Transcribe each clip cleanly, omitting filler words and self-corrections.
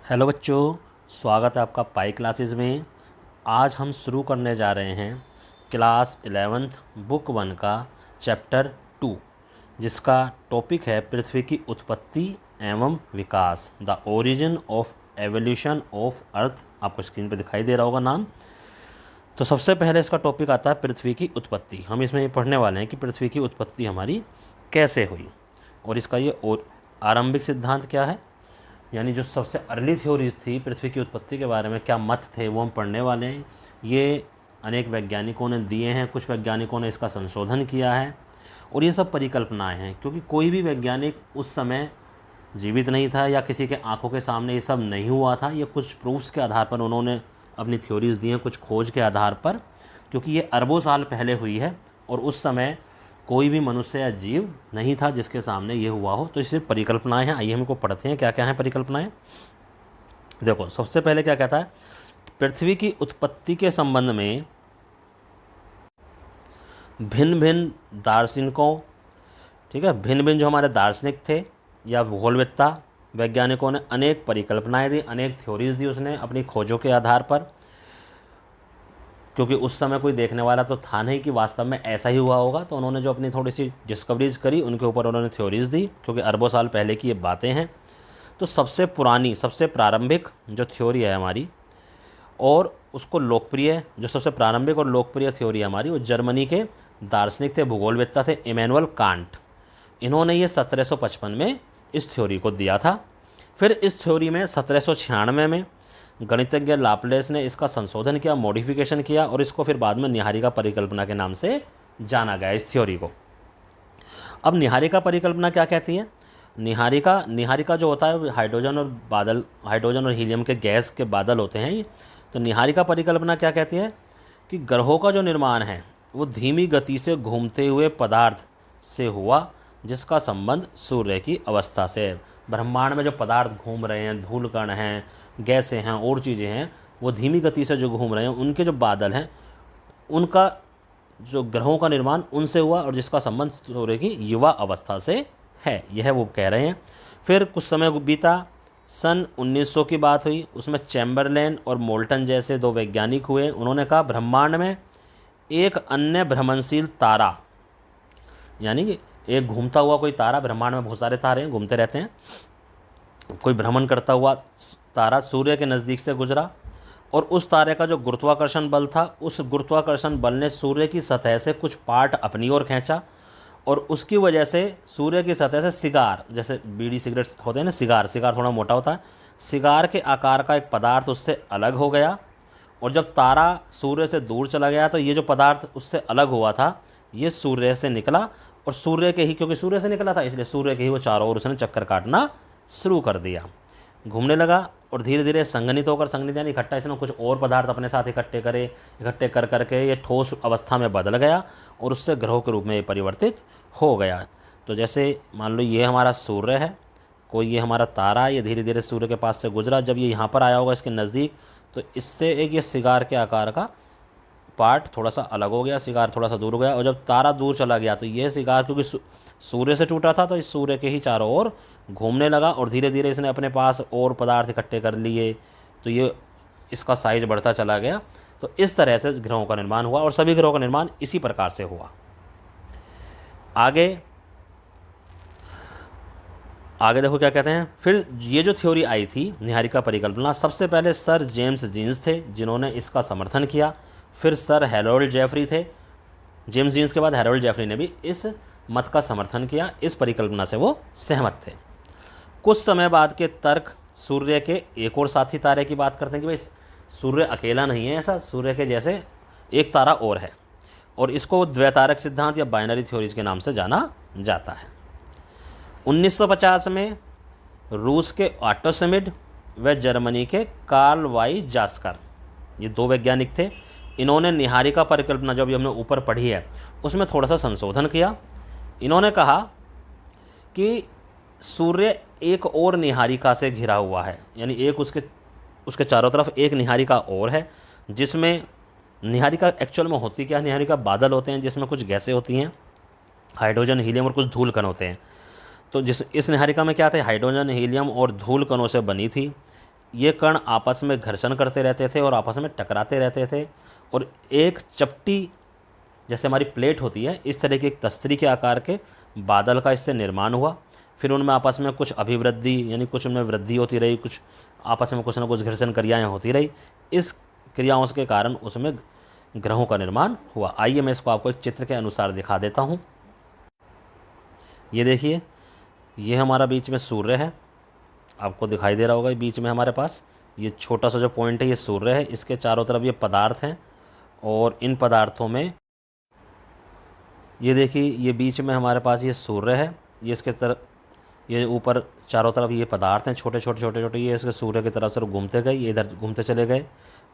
Hello बच्चों, स्वागत है आपका पाई क्लासेस में। आज हम शुरू करने जा रहे हैं क्लास 11th बुक 1 का चैप्टर 2, जिसका टॉपिक है पृथ्वी की उत्पत्ति एवं विकास, the origin of evolution of earth. आपको स्क्रीन पर दिखाई दे रहा होगा नाम। तो सबसे पहले इसका टॉपिक आता है पृथ्वी की उत्पत्ति। हम इसमें ये पढ़ने वाले हैं कि पृथ्वी की उत्पत्ति हमारी कैसे हुई और इसका ये और आरंभिक सिद्धांत क्या है, यानी जो सबसे अर्ली थ्योरीज थी पृथ्वी की उत्पत्ति के बारे में, क्या मत थे, वो हम पढ़ने वाले हैं। ये अनेक वैज्ञानिकों ने दिए हैं, कुछ वैज्ञानिकों ने इसका संशोधन किया है और ये सब परिकल्पनाएं हैं, क्योंकि कोई भी वैज्ञानिक उस समय जीवित नहीं था या किसी के आंखों के सामने ये सब नहीं हुआ था। ये कुछ प्रूफ्स के आधार पर उन्होंने अपनी थ्योरीज दी हैं, कुछ खोज के आधार पर, क्योंकि ये अरबों साल पहले हुई है और उस समय कोई भी मनुष्य या जीव नहीं था जिसके सामने ये हुआ हो। तो इससे परिकल्पनाएं हैं। आइए हम इनको पढ़ते हैं क्या क्या हैं परिकल्पनाएं। देखो, सबसे पहले क्या कहता है, पृथ्वी की उत्पत्ति के संबंध में भिन्न भिन्न दार्शनिकों, ठीक है, भिन्न भिन्न जो हमारे दार्शनिक थे या भूगोलवेत्ता वैज्ञानिकों ने अनेक परिकल्पनाएं दी, अनेक थ्योरीज दी उसने अपनी खोजों के आधार पर, क्योंकि उस समय कोई देखने वाला तो था नहीं कि वास्तव में ऐसा ही हुआ होगा। तो उन्होंने जो अपनी थोड़ी सी डिस्कवरीज करी उनके ऊपर उन्होंने थ्योरीज दी, क्योंकि अरबों साल पहले की ये बातें हैं। तो सबसे पुरानी, सबसे प्रारंभिक जो थ्योरी है हमारी और उसको लोकप्रिय, जो सबसे प्रारंभिक और लोकप्रिय थ्योरी है हमारी, वो जर्मनी के दार्शनिक थे, भूगोलवेत्ता थे, इमैनुअल कांट। इन्होंने ये 1755 में इस थ्योरी को दिया था। फिर इस थ्योरी में 1796 में गणितज्ञ लाप्लेस ने इसका संशोधन किया, मॉडिफिकेशन किया और इसको फिर बाद में निहारिका परिकल्पना के नाम से जाना गया, इस थ्योरी को। अब निहारिका परिकल्पना क्या कहती है? निहारिका जो होता है हाइड्रोजन और बादल, हाइड्रोजन और हीलियम के गैस के बादल होते हैं ये। तो निहारिका परिकल्पना क्या कहती है कि ग्रहों का जो निर्माण है वो धीमी गति से घूमते हुए पदार्थ से हुआ, जिसका संबंध सूर्य की अवस्था से है। ब्रह्मांड में जो पदार्थ घूम रहे हैं, धूल कण हैं, गैसें हैं और चीज़ें हैं, वो धीमी गति से जो घूम रहे हैं, उनके जो बादल हैं, उनका जो ग्रहों का निर्माण उनसे हुआ और जिसका संबंध सूर्य की युवा अवस्था से है, यह वो कह रहे हैं। फिर कुछ समय बीता, सन 1900 की बात हुई। उसमें चैम्बरलेन और मोल्टन जैसे दो वैज्ञानिक हुए। उन्होंने कहा ब्रह्मांड में एक अन्य भ्रमणशील तारा, यानी कि एक घूमता हुआ कोई तारा, ब्रह्मांड में बहुत सारे तारे हैं, घूमते रहते हैं, कोई भ्रमण करता हुआ तारा सूर्य के नज़दीक से गुजरा और उस तारे का जो गुरुत्वाकर्षण बल था, उस गुरुत्वाकर्षण बल ने सूर्य की सतह से कुछ पार्ट अपनी ओर खींचा और उसकी वजह से सूर्य की सतह से सिगार, जैसे बीड़ी सिगरेट होते हैं ना, सिगार थोड़ा मोटा होता है, सिगार के आकार का एक पदार्थ उससे अलग हो गया। और जब तारा सूर्य से दूर चला गया तो ये जो पदार्थ उससे अलग हुआ था, ये सूर्य से निकला और सूर्य के ही, क्योंकि सूर्य से निकला था इसलिए सूर्य के ही वो चारों ओर उसने चक्कर काटना शुरू कर दिया, घूमने लगा और धीरे धीरे संघनित होकर, संघनित यानी इकट्ठा, इसने कुछ और पदार्थ अपने साथ इकट्ठे कर करके ये ठोस अवस्था में बदल गया और उससे ग्रहों के रूप में ये परिवर्तित हो गया। तो जैसे मान लो ये हमारा सूर्य है, कोई ये हमारा तारा है, ये धीरे धीरे सूर्य के पास से गुजरा, जब ये यहाँ पर आया होगा इसके नज़दीक, तो इससे एक ये सिगार के आकार का पार्ट थोड़ा सा अलग हो गया, सिगार थोड़ा सा दूर हो गया और जब तारा दूर चला गया तो ये सिगार, क्योंकि सूर्य से टूटा था, तो इस सूर्य के ही चारों ओर घूमने लगा और धीरे धीरे इसने अपने पास और पदार्थ इकट्ठे कर लिए, तो ये इसका साइज बढ़ता चला गया। तो इस तरह से ग्रहों का निर्माण हुआ और सभी ग्रहों का निर्माण इसी प्रकार से हुआ। आगे देखो क्या कहते हैं। फिर ये जो थ्योरी आई थी निहारिका परिकल्पना, सबसे पहले सर जेम्स जीन्स थे जिन्होंने इसका समर्थन किया। फिर सर हैरोल्ड जेफरी थे। जेम्स जीन्स के बाद हैरोल्ड जेफरी ने भी इस मत का समर्थन किया, इस परिकल्पना से वो सहमत थे। कुछ समय बाद के तर्क सूर्य के एक और साथी तारे की बात करते हैं कि भाई सूर्य अकेला नहीं है, ऐसा सूर्य के जैसे एक तारा और है, और इसको द्वैतारक सिद्धांत या बाइनरी थ्योरीज के नाम से जाना जाता है। 1950 में रूस के ऑटोसमिड व जर्मनी के कार्ल वाई जास्कर, ये दो वैज्ञानिक थे। इन्होंने निहारिका परिकल्पना जो अभी हमने ऊपर पढ़ी है उसमें थोड़ा सा संशोधन किया। इन्होंने कहा कि सूर्य एक और निहारिका से घिरा हुआ है, यानी एक उसके चारों तरफ एक निहारिका और है, जिसमें निहारिका एक्चुअल में होती क्या, निहारिका बादल होते हैं जिसमें कुछ गैसें होती हैं, हाइड्रोजन, हीलियम और कुछ धूल कण होते हैं। तो इस निहारिका में क्या थे, हाइड्रोजन, हीलियम और धूल कणों से बनी थी। ये कण आपस में घर्षण करते रहते थे और आपस में टकराते रहते थे, और एक चपटी जैसे हमारी प्लेट होती है इस तरह की एक तस्तरी के आकार के बादल का इससे निर्माण हुआ। फिर उनमें आपस में कुछ अभिवृद्धि यानी कुछ उनमें वृद्धि होती रही, कुछ आपस में कुछ ना कुछ घर्षण क्रियाएँ होती रही। इस क्रियाओं के कारण उसमें ग्रहों का निर्माण हुआ। आइए मैं इसको आपको एक चित्र के अनुसार दिखा देता हूँ। ये देखिए, ये हमारा बीच में सूर्य है, आपको दिखाई दे रहा होगा। बीच में हमारे पास ये छोटा सा जो पॉइंट है ये सूर्य है, इसके चारों तरफ ये पदार्थ हैं, और इन पदार्थों में ये देखिए ये बीच में हमारे पास ये सूर्य है, ये इसके तरफ ये ऊपर चारों तरफ ये पदार्थ हैं छोटे छोटे छोटे छोटे, ये इसके सूर्य की तरफ से घूमते गए, ये इधर घूमते चले गए,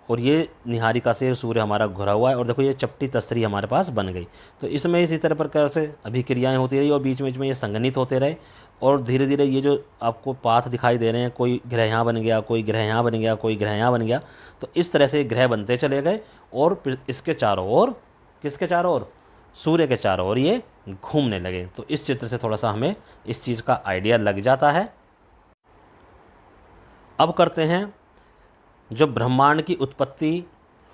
और ये निहारिका से सूर्य हमारा घुरा हुआ है, और देखो ये चपटी तस्तरी हमारे पास बन गई। तो इसमें इसी तरह प्रकार से अभिक्रियाएँ होती रही, और बीच बीच में ये संघनित होते रहे, और धीरे धीरे ये जो आपको पाथ दिखाई दे रहे हैं, कोई ग्रह यहाँ बन गया, कोई ग्रह यहाँ बन गया, कोई ग्रह यहाँ बन गया, तो इस तरह से ग्रह बनते चले गए, और फिर इसके चारों ओर, किसके चारों ओर, सूर्य के चारों ओर ये घूमने लगे। तो इस चित्र से थोड़ा सा हमें इस चीज़ का आइडिया लग जाता है। अब करते हैं जो ब्रह्मांड की उत्पत्ति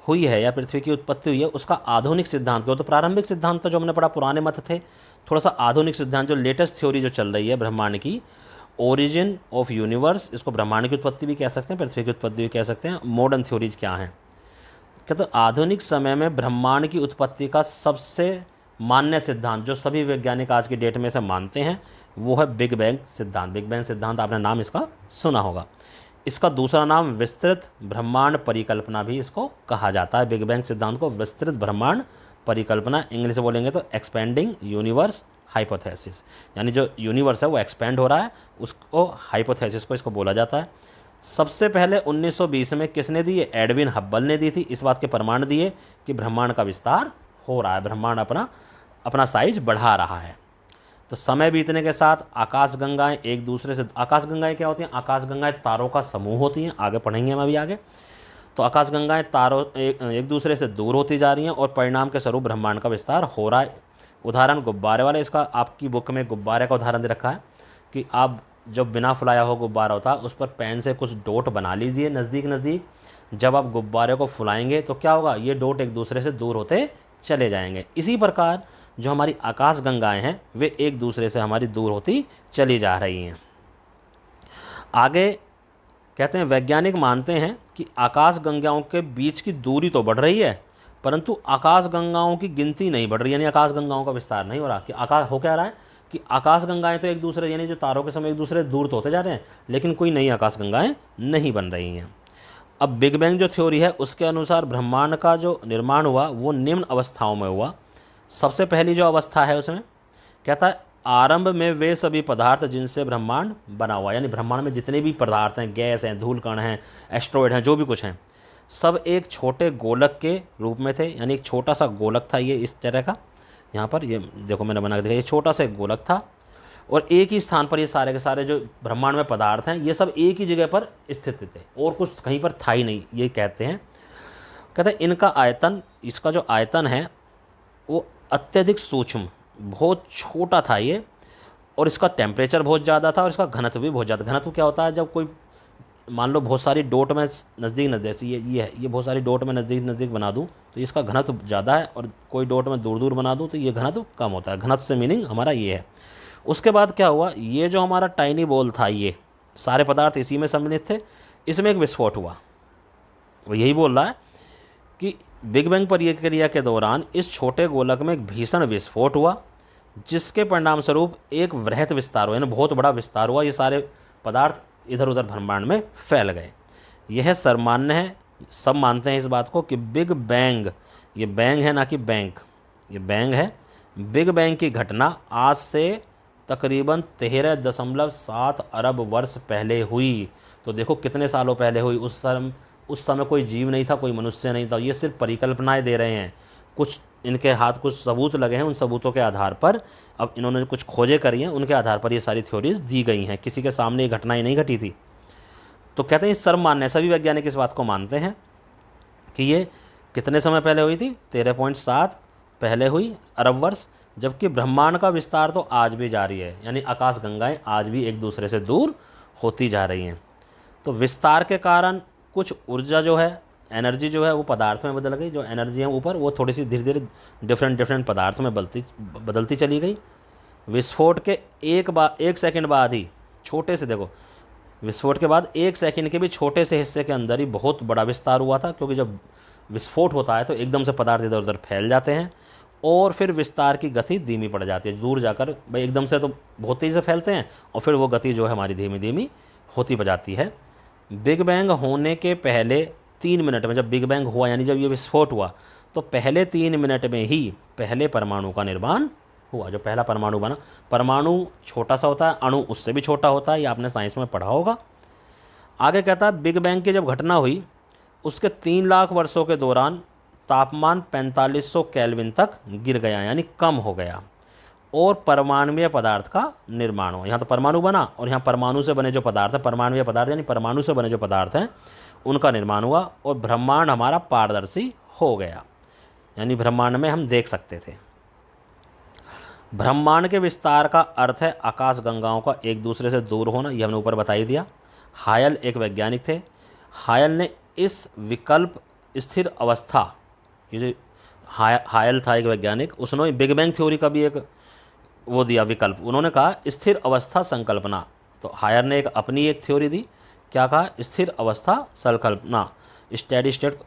हुई है या पृथ्वी की उत्पत्ति हुई है उसका आधुनिक सिद्धांत क्या हो। तो प्रारंभिक सिद्धांत तो जो हमने पढ़ा पुराने मत थे, थोड़ा सा आधुनिक सिद्धांत जो लेटेस्ट थ्योरी जो चल रही है ब्रह्मांड की, ओरिजिन ऑफ यूनिवर्स, इसको ब्रह्मांड की उत्पत्ति भी कह सकते हैं, पृथ्वी की उत्पत्ति भी कह सकते हैं। मॉडर्न थ्योरीज क्या हैं, क्या तो आधुनिक समय में ब्रह्मांड की उत्पत्ति का सबसे मान्य सिद्धांत जो सभी वैज्ञानिक आज की डेट में से मानते हैं वो है बिग बैंग सिद्धांत। बिग बैंग सिद्धांत आपने नाम इसका सुना होगा। इसका दूसरा नाम विस्तृत ब्रह्मांड परिकल्पना भी इसको कहा जाता है। बिग बैंग सिद्धांत को विस्तृत ब्रह्मांड परिकल्पना, इंग्लिश में बोलेंगे तो एक्सपेंडिंग यूनिवर्स हाइपोथेसिस, यानी जो यूनिवर्स है वो एक्सपेंड हो रहा है उसको हाइपोथेसिस को इसको बोला जाता है। सबसे पहले 1920 में किसने दी, ये एडविन हब्बल ने दी थी। इस बात के प्रमाण दिए कि ब्रह्मांड का विस्तार हो रहा है, ब्रह्मांड अपना साइज बढ़ा रहा है। तो समय बीतने के साथ आकाशगंगाएं एक दूसरे से, आकाशगंगाएं क्या होती हैं, आकाशगंगाएं तारों का समूह होती हैं, आगे पढ़ेंगे हम अभी आगे। तो आकाशगंगाएं तारों एक दूसरे से दूर होती जा रही हैं और परिणाम के स्वरूप ब्रह्मांड का विस्तार हो रहा है। उदाहरण गुब्बारे वाले, इसका आपकी बुक में गुब्बारे का उदाहरण दे रखा है कि आप जब बिना फुलाया हो गुब्बारा होता है उस पर पेन से कुछ डॉट बना लीजिए नज़दीक नज़दीक। जब आप गुब्बारे को फुलाएंगे तो क्या होगा, ये डॉट एक दूसरे से दूर होते चले जाएंगे। इसी प्रकार जो हमारी आकाशगंगाएं हैं वे एक दूसरे से हमारी दूर होती चली जा रही हैं। आगे कहते हैं वैज्ञानिक मानते हैं कि आकाशगंगाओं के बीच की दूरी तो बढ़ रही है परंतु आकाशगंगाओं की गिनती नहीं बढ़ रही, यानी आकाशगंगाओं का विस्तार नहीं हो रहा। कि आकाश हो क्या रहा है कि आकाशगंगाएं तो एक दूसरे यानी जो तारों के समय एक दूसरे दूर तो होते जा रहे हैं लेकिन कोई नई आकाशगंगाएं नहीं बन रही हैं। अब बिग बैंग जो थ्योरी है उसके अनुसार ब्रह्मांड का जो निर्माण हुआ वो निम्न अवस्थाओं में हुआ। सबसे पहली जो अवस्था है उसमें कहता है आरंभ में वे सभी पदार्थ जिनसे ब्रह्मांड बना हुआ, यानी ब्रह्मांड में जितने भी पदार्थ हैं, गैस हैं, धूल कण हैं, एस्ट्रॉयड हैं, जो भी कुछ हैं, सब एक छोटे गोलक के रूप में थे। यानी एक छोटा सा गोलक था ये इस तरह का, यहाँ पर ये देखो मैंने बना के दिखाया, ये छोटा सा एक गोलक था और एक ही स्थान पर ये सारे के सारे जो ब्रह्मांड में पदार्थ हैं ये सब एक ही जगह पर स्थित थे और कुछ कहीं पर था ही नहीं, ये कहते हैं। कहते हैं इनका आयतन, इसका जो आयतन है वो अत्यधिक सूक्ष्म, बहुत छोटा था ये, और इसका टेम्परेचर बहुत ज़्यादा था और इसका घनत्व भी बहुत ज़्यादा। घनत्व क्या होता है, जब कोई मान लो बहुत सारी डॉट में नज़दीक जैसे ये है, ये बहुत सारी डॉट में नज़दीक नज़दीक बना दूँ तो इसका घनत्व ज़्यादा है और कोई डॉट में दूर दूर बना दूँ तो ये घनत्व कम होता है। घनत्व से मीनिंग हमारा ये है। उसके बाद क्या हुआ, ये जो हमारा टाइनी बॉल था, ये सारे पदार्थ इसी में सम्मिलित थे, इसमें एक विस्फोट हुआ। वो यही बोल रहा है कि बिग बैंग प्रक्रिया के दौरान इस छोटे गोलक में एक भीषण विस्फोट हुआ जिसके परिणाम स्वरूप एक वृहत विस्तार हुआ, यानी बहुत बड़ा विस्तार हुआ। ये सारे पदार्थ इधर उधर ब्रह्मांड में फैल गए। यह सर्वमान्य है, सब मानते हैं इस बात को कि बिग बैंग, ये बैंग है ना कि बैंक, ये बैंग है। बिग बैंग की घटना आज से तकरीबन 13.7 अरब वर्ष पहले हुई। तो देखो कितने सालों पहले हुई। उस समय कोई जीव नहीं था, कोई मनुष्य नहीं था। ये सिर्फ परिकल्पनाएं दे रहे हैं, कुछ इनके हाथ कुछ सबूत लगे हैं, उन सबूतों के आधार पर अब इन्होंने कुछ खोजें करी हैं, उनके आधार पर ये सारी थ्योरीज दी गई हैं। किसी के सामने ये घटनाएं नहीं घटी थी। तो कहते हैं सर्वमान्य है, सभी वैज्ञानिक इस बात को मानते हैं कि ये कितने समय पहले हुई थी, 13.7 पहले हुई अरब वर्ष। जबकि ब्रह्मांड का विस्तार तो आज भी जारी है, यानी आकाशगंगाएं आज भी एक दूसरे से दूर होती जा रही हैं। तो विस्तार के कारण कुछ ऊर्जा जो है, एनर्जी जो है वो पदार्थ में बदल गई। जो एनर्जी है ऊपर वो थोड़ी सी धीरे धीरे डिफरेंट पदार्थ में बदलती चली गई। विस्फोट के एक सेकंड बाद ही, छोटे से देखो, विस्फोट के बाद 1 सेकंड के भी छोटे से हिस्से के अंदर ही बहुत बड़ा विस्तार हुआ था, क्योंकि जब विस्फोट होता है तो एकदम से पदार्थ इधर उधर फैल जाते हैं और फिर विस्तार की गति धीमी पड़ जाती है। दूर जाकर भाई एकदम से तो बहुत तेज़ी से फैलते हैं और फिर वो गति जो है हमारी धीमी धीमी होती जाती है। बिग बैंग होने के पहले 3 मिनट में, जब बिग बैंग हुआ यानी जब ये विस्फोट हुआ, तो पहले 3 मिनट में ही पहले परमाणु का निर्माण हुआ। जो पहला परमाणु बना, परमाणु छोटा सा होता है, अणु उससे भी छोटा होता है, ये आपने साइंस में पढ़ा होगा। आगे कहता है बिग बैंग की जब घटना हुई उसके 3 लाख वर्षों के दौरान तापमान 4500 केल्विन तक गिर गया, यानी कम हो गया, और परमाणुीय पदार्थ का निर्माण हुआ। यहाँ तो परमाणु बना और यहाँ परमाणु से बने जो पदार्थ है, परमाणुीय पदार्थ यानी परमाणु से बने जो पदार्थ हैं उनका निर्माण हुआ, और ब्रह्मांड हमारा पारदर्शी हो गया, यानी ब्रह्मांड में हम देख सकते थे। ब्रह्मांड के विस्तार का अर्थ है आकाश गंगाओं का एक दूसरे से दूर होना, यह हमने ऊपर बता ही दिया। हायल एक वैज्ञानिक थे। हायल ने इस विकल्प स्थिर अवस्था, ये जो हायल था एक वैज्ञानिक, उसने बिग बैंग थ्योरी का भी एक वो दिया विकल्प। उन्होंने कहा स्थिर अवस्था संकल्पना। तो हायर ने एक अपनी एक थ्योरी दी, क्या कहा, स्थिर अवस्था संकल्पना, स्टेडी स्टेट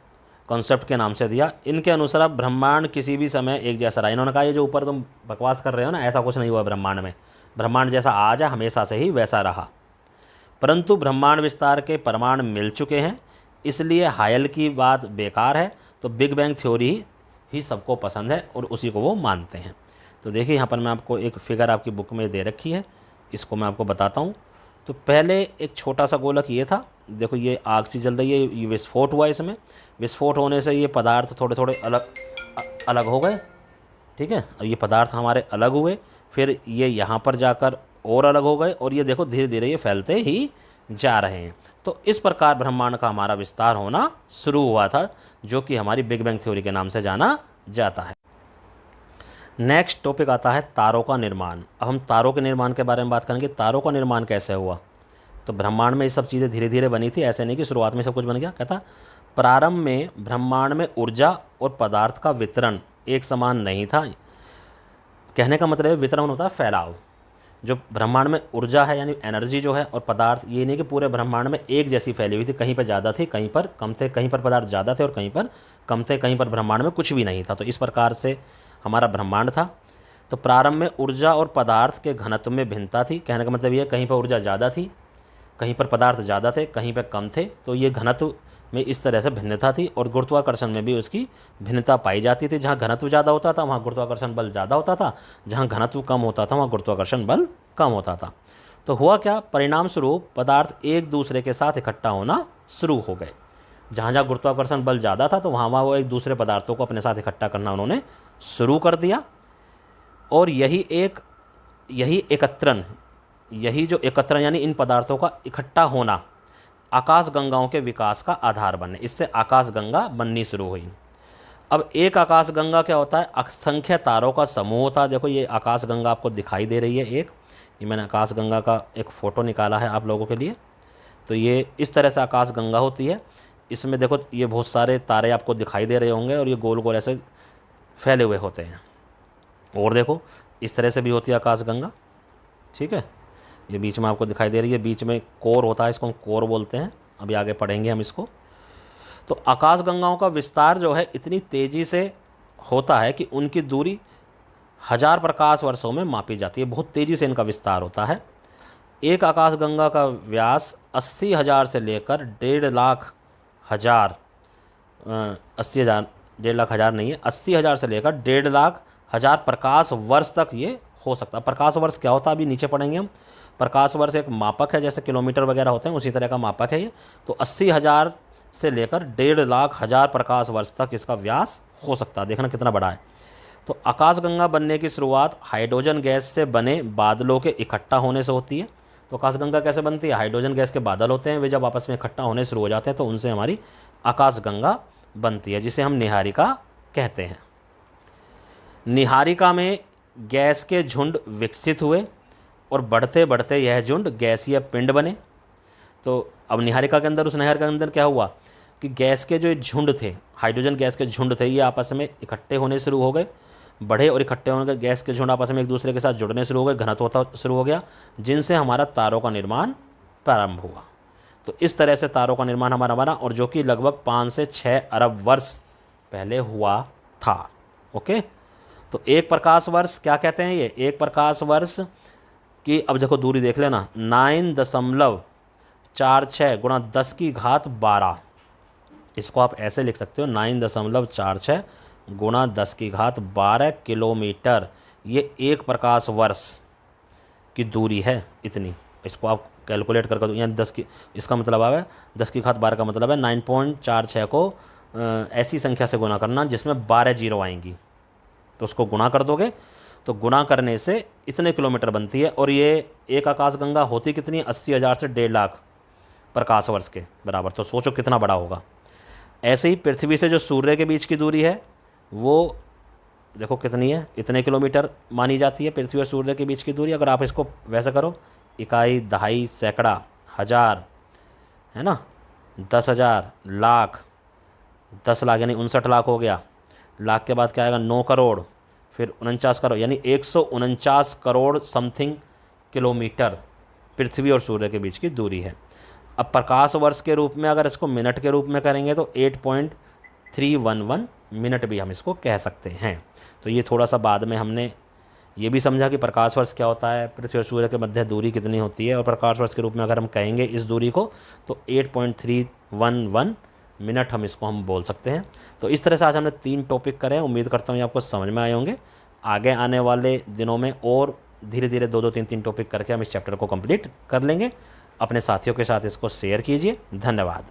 कॉन्सेप्ट के नाम से दिया। इनके अनुसार ब्रह्मांड किसी भी समय एक जैसा रहा। इन्होंने कहा ये जो ऊपर तुम बकवास कर रहे हो ना, ऐसा कुछ नहीं हुआ ब्रह्मांड में, ब्रह्मांड जैसा आज है हमेशा से ही वैसा रहा, परंतु ब्रह्मांड विस्तार के प्रमाण मिल चुके हैं, इसलिए हायल की बात बेकार है। तो बिग बैंग थ्योरी ही सबको पसंद है और उसी को वो मानते हैं। तो देखिए यहाँ पर मैं आपको एक फिगर आपकी बुक में दे रखी है, इसको मैं आपको बताता हूँ। तो पहले एक छोटा सा गोलक ये था, देखो ये आग सी जल रही है, ये विस्फोट हुआ, इसमें विस्फोट होने से ये पदार्थ थोड़े थोड़े अलग हो गए, ठीक है। अब ये पदार्थ हमारे अलग हुए, फिर ये यहाँ पर जाकर और अलग हो गए, और ये देखो धीरे धीरे ये फैलते ही जा रहे हैं। तो इस प्रकार ब्रह्मांड का हमारा विस्तार होना शुरू हुआ था, जो कि हमारी बिग बैंग थ्योरी के नाम से जाना जाता है। नेक्स्ट टॉपिक आता है तारों का निर्माण। अब हम तारों के निर्माण के बारे में बात करेंगे। तारों का निर्माण कैसे हुआ? तो ब्रह्मांड में ये सब चीज़ें धीरे धीरे बनी थी, ऐसे नहीं कि शुरुआत में सब कुछ बन गया। कहता प्रारंभ में ब्रह्मांड में ऊर्जा और पदार्थ का वितरण एक समान नहीं था। कहने का मतलब वितरण होता है फैलाव। जो ब्रह्मांड में ऊर्जा है यानी एनर्जी जो है, और पदार्थ, ये नहीं कि पूरे ब्रह्मांड में एक जैसी फैली हुई थी, कहीं पर ज़्यादा थी, कहीं पर कम थे, कहीं पर पदार्थ ज़्यादा थे और कहीं पर कम थे, कहीं पर ब्रह्मांड में कुछ भी नहीं था। तो इस प्रकार से हमारा ब्रह्मांड था। तो प्रारंभ में ऊर्जा और पदार्थ के घनत्व में भिन्नता थी। कहने का मतलब ये, कहीं पर ऊर्जा ज़्यादा थी, कहीं पर पदार्थ ज़्यादा थे, कहीं पर कम थे। तो ये घनत्व में इस तरह से भिन्नता थी, और गुरुत्वाकर्षण में भी उसकी भिन्नता पाई जाती थी। जहाँ घनत्व ज़्यादा होता था वहाँ गुरुत्वाकर्षण बल ज़्यादा होता था, जहाँ घनत्व कम होता था वहाँ गुरुत्वाकर्षण बल कम होता था। तो हुआ क्या, परिणाम स्वरूप पदार्थ एक दूसरे के साथ इकट्ठा होना शुरू हो गए। जहाँ जहाँ गुरुत्वाकर्षण बल ज़्यादा था तो वहाँ वहाँ वो एक दूसरे पदार्थों को अपने साथ इकट्ठा करना उन्होंने शुरू कर दिया। और यही जो एकत्रण यानी इन पदार्थों का इकट्ठा होना आकाश गंगाओं के विकास का आधार बने। इससे आकाश गंगा बननी शुरू हुई। अब एक आकाश गंगा क्या होता है, असंख्य तारों का समूह होता है। देखो ये आकाश गंगा आपको दिखाई दे रही है एक, ये मैंने आकाश गंगा का एक फ़ोटो निकाला है आप लोगों के लिए। तो ये इस तरह से आकाश गंगा होती है। इसमें देखो ये बहुत सारे तारे आपको दिखाई दे रहे होंगे और ये गोल गोल ऐसे फैले हुए होते हैं। और देखो इस तरह से भी होती है आकाश गंगा, ठीक है। ये बीच में आपको दिखाई दे रही है, बीच में कोर होता है, इसको हम कोर बोलते हैं। अभी आगे पढ़ेंगे हम इसको। तो आकाश गंगाओं का विस्तार जो है इतनी तेज़ी से होता है कि उनकी दूरी 1000 प्रकाश वर्षों में मापी जाती है। बहुत तेज़ी से इनका विस्तार होता है। एक आकाश गंगा का व्यास 80,000 से लेकर 80,000 से लेकर 1,50,000 प्रकाश वर्ष तक ये हो सकता है। प्रकाश वर्ष क्या होता है अभी नीचे पढ़ेंगे हम। प्रकाश वर्ष एक मापक है, जैसे किलोमीटर वगैरह होते हैं उसी तरह का मापक है ये। तो 80,000 से लेकर 1,50,000 प्रकाश वर्ष तक इसका व्यास हो सकता है। देखना कितना बड़ा है। तो आकाशगंगा बनने की शुरुआत हाइड्रोजन गैस से बने बादलों के इकट्ठा होने से होती है। तो आकाशगंगा कैसे बनती है, हाइड्रोजन गैस के बादल होते हैं, वे जब आपस में इकट्ठा होने शुरू हो जाते हैं तो उनसे हमारी आकाशगंगा बनती है, जिसे हम निहारिका कहते हैं। निहारिका में गैस के झुंड विकसित हुए और बढ़ते बढ़ते यह झुंड गैसीय पिंड बने। तो अब निहारिका के अंदर, उस नहर के अंदर क्या हुआ कि गैस के जो झुंड थे, हाइड्रोजन गैस के झुंड थे, ये आपस में इकट्ठे होने शुरू हो गए, बढ़े और इकट्ठे होने के गैस के झुंड आपस में एक दूसरे के साथ जुड़ने शुरू हो गए, घनत्व होता शुरू हो गया, जिनसे हमारा तारों का निर्माण प्रारंभ हुआ। तो इस तरह से तारों का निर्माण हमारा बना, और जो कि लगभग 5 से 6 अरब वर्ष पहले हुआ था। ओके, तो एक प्रकाश वर्ष क्या कहते हैं, ये एक प्रकाश वर्ष की, अब देखो दूरी देख लेना, 9.46 गुणा 10 की घात 12, इसको आप ऐसे लिख सकते हो 9.46 गुणा 10 की घात 12 किलोमीटर, ये एक प्रकाश वर्ष की दूरी है इतनी। इसको आप कैलकुलेट करके दो, यानी 10 की, इसका मतलब है 10 की घात 12 का मतलब है 9.46 को ऐसी संख्या से गुना करना जिसमें 12 जीरो आएंगी, तो उसको गुणा कर दोगे तो गुणा करने से इतने किलोमीटर बनती है। और ये एक आकाशगंगा होती कितनी, 80,000 से 1.5 लाख प्रकाश वर्ष के बराबर। तो सोचो कितना बड़ा होगा। ऐसे ही पृथ्वी से जो सूर्य के बीच की दूरी है वो देखो कितनी है, इतने किलोमीटर मानी जाती है पृथ्वी और सूर्य के बीच की दूरी। अगर आप इसको वैसे करो, इकाई, दहाई, सैकड़ा, हज़ार, है ना, 10,000, लाख, 10 लाख यानी 59 लाख हो गया, लाख के बाद क्या आएगा 9 करोड़, फिर 49 करोड़, यानी 149 करोड़ समथिंग किलोमीटर पृथ्वी और सूर्य के बीच की दूरी है। अब प्रकाश वर्ष के रूप में अगर इसको मिनट के रूप में करेंगे तो 8.311 मिनट भी हम इसको कह सकते हैं। तो ये थोड़ा सा बाद में हमने ये भी समझा कि प्रकाश वर्ष क्या होता है, पृथ्वी और सूर्य के मध्य दूरी कितनी होती है, और प्रकाश वर्ष के रूप में अगर हम कहेंगे इस दूरी को तो 8.311 मिनट हम इसको हम बोल सकते हैं। तो इस तरह से आज हमने 3 टॉपिक करे हैं। उम्मीद करता हूँ ये आपको समझ में आए होंगे। आगे आने वाले दिनों में और धीरे धीरे 2-2, 3-3 टॉपिक करके हम इस चैप्टर को कंप्लीट कर लेंगे। अपने साथियों के साथ इसको शेयर कीजिए। धन्यवाद।